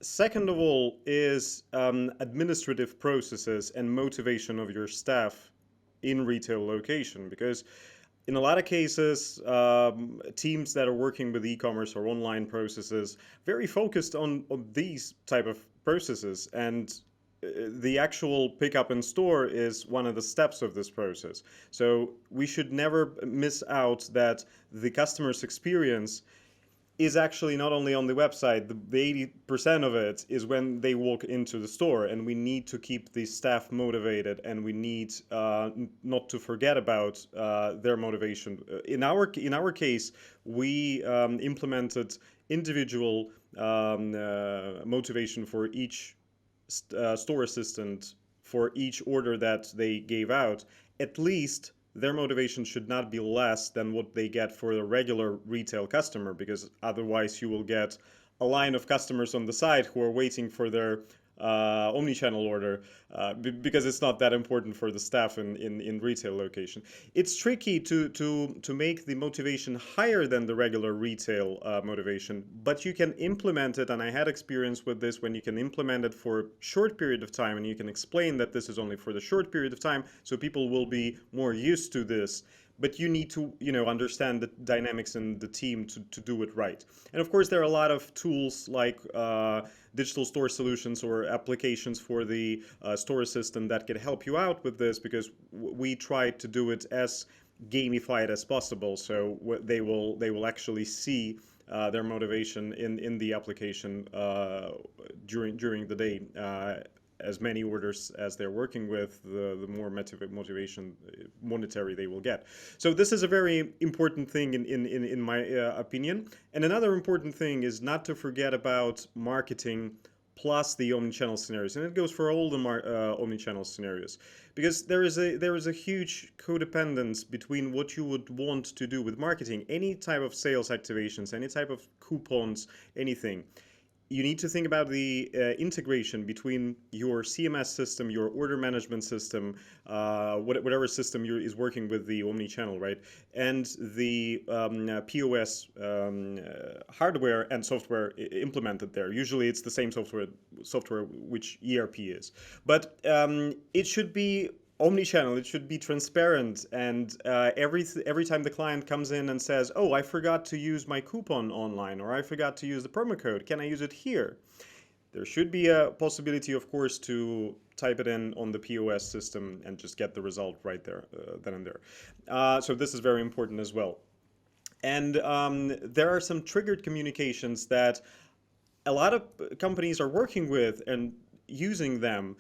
Second of all is administrative processes and motivation of your staff in retail location, because in a lot of cases, teams that are working with e-commerce or online processes very focused on these type of processes, and the actual pickup in store is one of the steps of this process. So we should never miss out that the customer's experience is actually not only on the website. The 80% of it is when they walk into the store, and we need to keep the staff motivated, and we need not to forget about their motivation. In our case, we implemented individual motivation for each store assistant for each order that they gave out. At least their motivation should not be less than what they get for the regular retail customer, because otherwise you will get a line of customers on the side who are waiting for their omnichannel order, because it's not that important for the staff in retail location. It's tricky to make the motivation higher than the regular retail motivation, but you can implement it, and I had experience with this when you can implement it for a short period of time, and you can explain that this is only for the short period of time, so people will be more used to this. But you need to understand the dynamics in the team to do it right. And of course there are a lot of tools like digital store solutions or applications for the store assistant that can help you out with this, because we try to do it as gamified as possible, so they will actually see their motivation in the application during the day. As many orders as they're working with, the more motivation monetary they will get. So this is a very important thing in my opinion. And another important thing is not to forget about marketing plus the omnichannel scenarios, and it goes for all the omnichannel scenarios, because there is a huge codependence between what you would want to do with marketing, any type of sales activations, any type of coupons, anything. You need to think about the integration between your CMS system, your order management system, whatever system is working with the omni-channel, right? And the POS hardware and software implemented there. Usually it's the same software which ERP is. But it should be omni-channel. It should be transparent, and every time the client comes in and says, oh, I forgot to use my coupon online, or I forgot to use the promo code, can I use it here? There should be a possibility, of course, to type it in on the POS system and just get the result right there, then and there. So this is very important as well. And there are some triggered communications that a lot of companies are working with and using them,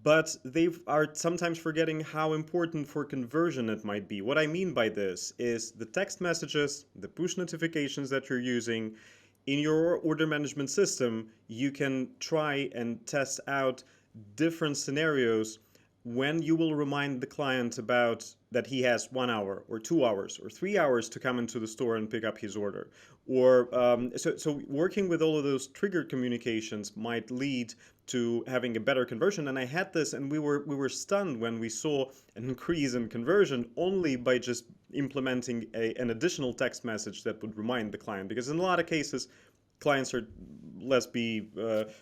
but they are sometimes forgetting how important for conversion it might be. What I mean by this is the text messages, the push notifications that you're using in your order management system. You can try and test out different scenarios when you will remind the client about that he has 1 hour or 2 hours or 3 hours to come into the store and pick up his order. Or so working with all of those triggered communications might lead to having a better conversion. And I had this, and we were stunned when we saw an increase in conversion only by just implementing an additional text message that would remind the client. Because in a lot of cases, clients are, let's be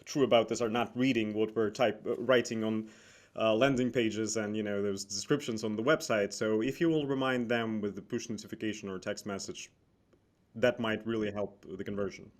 true about this, are not reading what we're writing on landing pages and those descriptions on the website. So if you will remind them with the push notification or text message, that might really help the conversion.